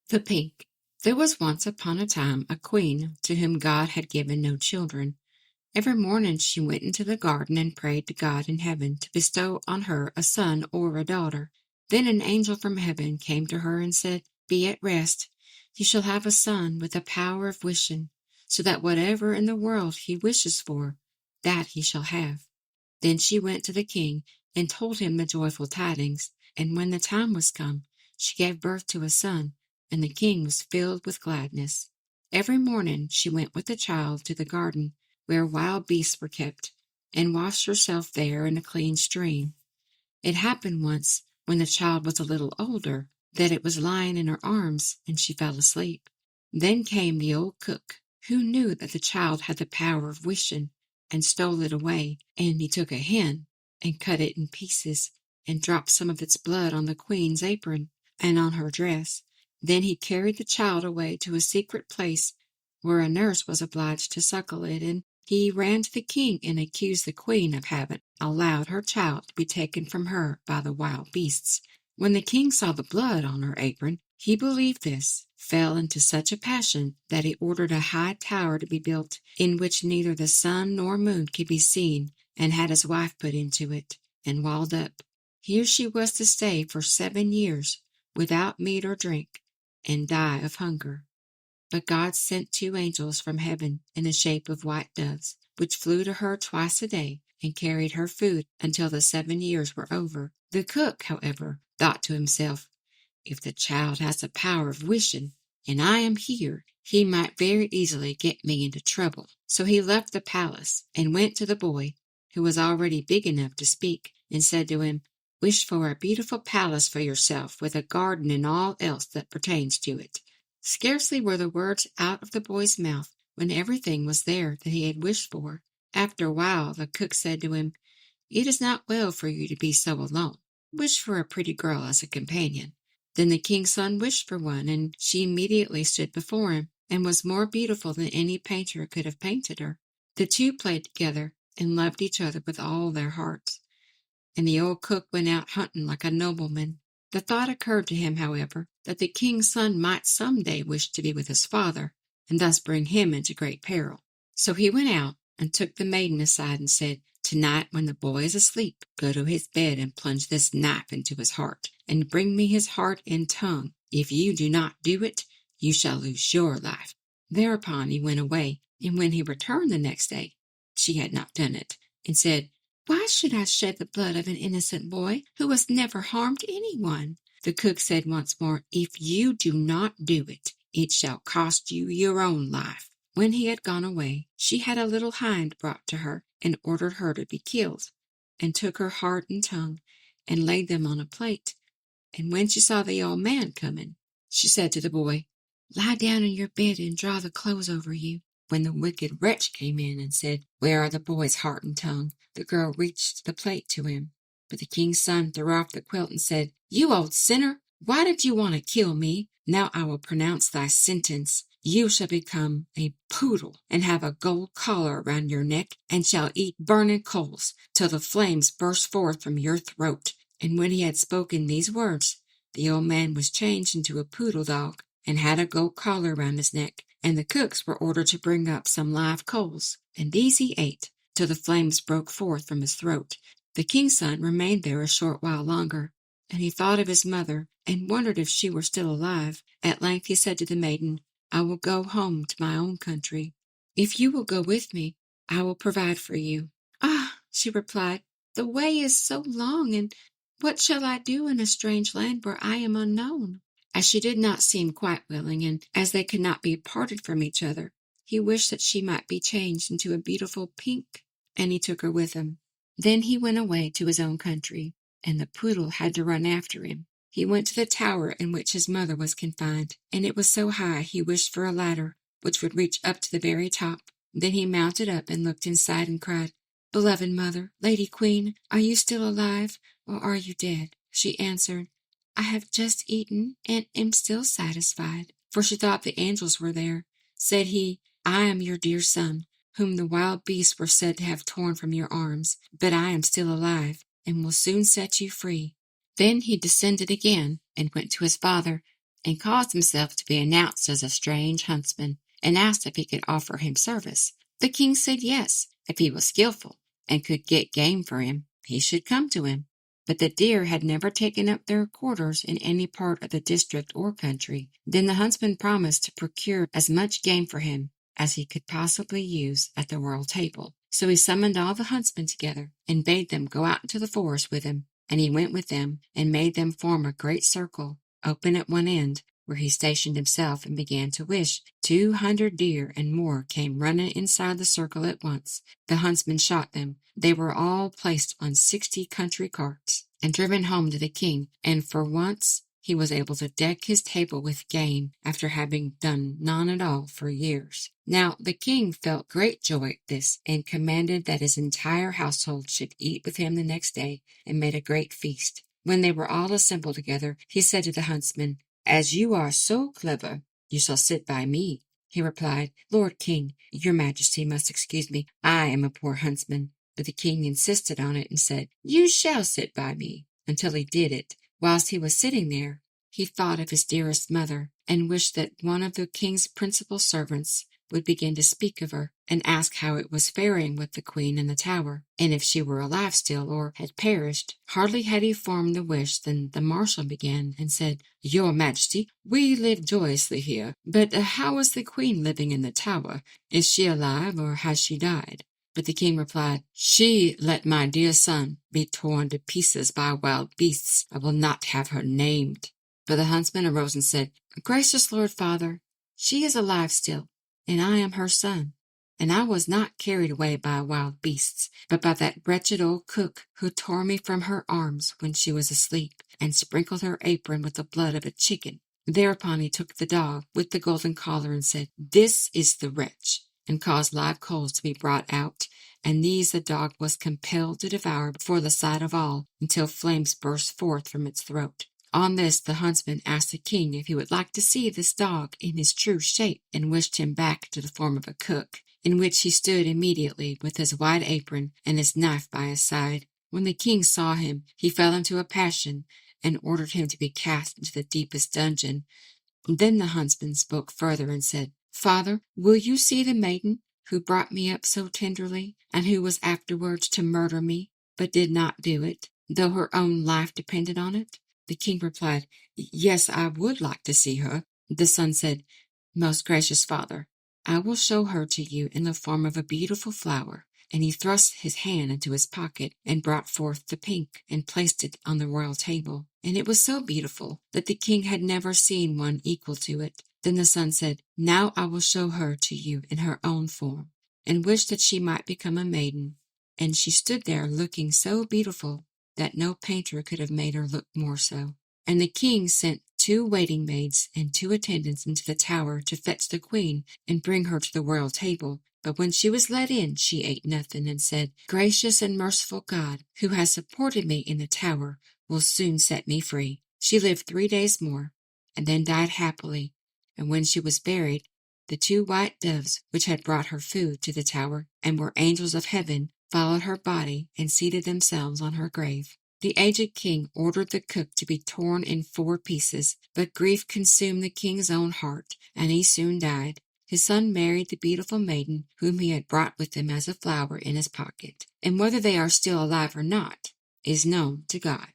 The Pink. There was once upon a time a queen to whom God had given no children. Every morning she went into the garden and prayed to God in heaven to bestow on her a son or a daughter. Then an angel from heaven came to her and said, "Be at rest. You shall have a son with the power of wishing, so that whatever in the world he wishes for, that he shall have." Then she went to the king and told him the joyful tidings, and when the time was come, she gave birth to a son, and the king was filled with gladness. Every morning she went with the child to the garden, where wild beasts were kept, and washed herself there in a clean stream. It happened once, when the child was a little older, that it was lying in her arms, and she fell asleep. Then came the old cook, who knew that the child had the power of wishing, and stole it away, and he took a hen, and cut it in pieces, and dropped some of its blood on the queen's apron, and on her dress. Then he carried the child away to a secret place, where a nurse was obliged to suckle it, and he ran to the king and accused the queen of having allowed her child to be taken from her by the wild beasts. When the king saw the blood on her apron, he believed this, fell into such a passion that he ordered a high tower to be built, in which neither the sun nor moon could be seen, and had his wife put into it, and walled up. Here she was to stay for 7 years, without meat or drink, and die of hunger. But God sent 2 angels from heaven in the shape of white doves, which flew to her twice a day, and carried her food until the 7 years were over. The cook, however, thought to himself, "If the child has the power of wishing, and I am here, he might very easily get me into trouble." So he left the palace, and went to the boy, who was already big enough to speak, and said to him, "Wish for a beautiful palace for yourself, with a garden and all else that pertains to it." Scarcely were the words out of the boy's mouth when everything was there that he had wished for. After a while the cook said to him, "It is not well for you to be so alone. Wish for a pretty girl as a companion." Then the king's son wished for one, and she immediately stood before him, and was more beautiful than any painter could have painted her. The two played together, and loved each other with all their hearts. And the old cook went out hunting like a nobleman. The thought occurred to him, however, that the king's son might some day wish to be with his father, and thus bring him into great peril. So he went out and took the maiden aside and said, "Tonight, when the boy is asleep, go to his bed and plunge this knife into his heart, and bring me his heart and tongue. If you do not do it, you shall lose your life." Thereupon he went away, and when he returned the next day, she had not done it, and said, "Why should I shed the blood of an innocent boy who has never harmed anyone?" The cook said once more, "If you do not do it, it shall cost you your own life." When he had gone away, she had a little hind brought to her, and ordered her to be killed, and took her heart and tongue, and laid them on a plate. And when she saw the old man coming, she said to the boy, "Lie down in your bed and draw the clothes over you." When the wicked wretch came in and said, "Where are the boy's heart and tongue?" the girl reached the plate to him. But the king's son threw off the quilt and said, "You old sinner, why did you want to kill me? Now I will pronounce thy sentence. You shall become a poodle, and have a gold collar around your neck, and shall eat burning coals till the flames burst forth from your throat." And when he had spoken these words, the old man was changed into a poodle dog, and had a gold collar round his neck, and the cooks were ordered to bring up some live coals, and these he ate till the flames broke forth from his throat. The king's son remained there a short while longer, and he thought of his mother, and wondered if she were still alive. At length he said to the maiden, "I will go home to my own country. If you will go with me, I will provide for you." "Ah," she replied, "the way is so long, and what shall I do in a strange land where I am unknown?" As she did not seem quite willing, and as they could not be parted from each other, he wished that she might be changed into a beautiful pink, and he took her with him. Then he went away to his own country, and the poodle had to run after him. He went to the tower in which his mother was confined, and it was so high he wished for a ladder which would reach up to the very top. Then he mounted up and looked inside and cried, "Beloved mother, Lady Queen, are you still alive, or are you dead?" She answered, "I have just eaten, and am still satisfied." For she thought the angels were there. Said he, "I am your dear son, whom the wild beasts were said to have torn from your arms, but I am still alive, and will soon set you free." Then he descended again, and went to his father, and caused himself to be announced as a strange huntsman, and asked if he could offer him service. The king said yes, if he was skillful, and could get game for him, he should come to him. But the deer had never taken up their quarters in any part of the district or country. Then the huntsman promised to procure as much game for him as he could possibly use at the royal table. So he summoned all the huntsmen together, and bade them go out into the forest with him. And he went with them, and made them form a great circle, open at one end, where he stationed himself and began to wish. 200 deer and more came running inside the circle at once. The huntsman shot them. They were all placed on 60 country carts, and driven home to the king, and for once he was able to deck his table with game after having done none at all for years. Now the king felt great joy at this, and commanded that his entire household should eat with him the next day, and made a great feast. When they were all assembled together, he said to the huntsman, "As you are so clever, you shall sit by me." He replied, "Lord King, your majesty must excuse me. I am a poor huntsman." But the king insisted on it and said, "You shall sit by me," until he did it. Whilst he was sitting there, he thought of his dearest mother, and wished that one of the king's principal servants would begin to speak of her, and ask how it was faring with the queen in the tower, and if she were alive still, or had perished. Hardly had he formed the wish than the marshal began, and said, "Your majesty, we live joyously here, but how is the queen living in the tower? Is she alive, or has she died?" But the king replied, "She let my dear son be torn to pieces by wild beasts. I will not have her named." But the huntsman arose and said, "Gracious lord father, she is alive still, and I am her son. And I was not carried away by wild beasts, but by that wretched old cook who tore me from her arms when she was asleep, and sprinkled her apron with the blood of a chicken." Thereupon he took the dog with the golden collar and said, "This is the wretch," and caused live coals to be brought out, and these the dog was compelled to devour before the sight of all, until flames burst forth from its throat. On this the huntsman asked the king if he would like to see this dog in his true shape, and wished him back to the form of a cook, in which he stood immediately with his white apron and his knife by his side. When the king saw him, he fell into a passion, and ordered him to be cast into the deepest dungeon. Then the huntsman spoke further and said, "Father, will you see the maiden who brought me up so tenderly, and who was afterwards to murder me, but did not do it, though her own life depended on it?" The king replied, "Yes, I would like to see her." The son said, "Most gracious father, I will show her to you in the form of a beautiful flower." And he thrust his hand into his pocket, and brought forth the pink, and placed it on the royal table. And it was so beautiful that the king had never seen one equal to it. Then the son said, "Now I will show her to you in her own form," and wished that she might become a maiden. And she stood there looking so beautiful that no painter could have made her look more so. And the king sent 2 waiting maids and 2 attendants into the tower to fetch the queen and bring her to the royal table. But when she was let in, she ate nothing, and said, "Gracious and merciful God, who has supported me in the tower, will soon set me free." She lived 3 days more, and then died happily. And when she was buried, the 2 white doves, which had brought her food to the tower, and were angels of heaven, followed her body and seated themselves on her grave. The aged king ordered the cook to be torn in 4 pieces, but grief consumed the king's own heart, and he soon died. His son married the beautiful maiden whom he had brought with him as a flower in his pocket, and whether they are still alive or not is known to God.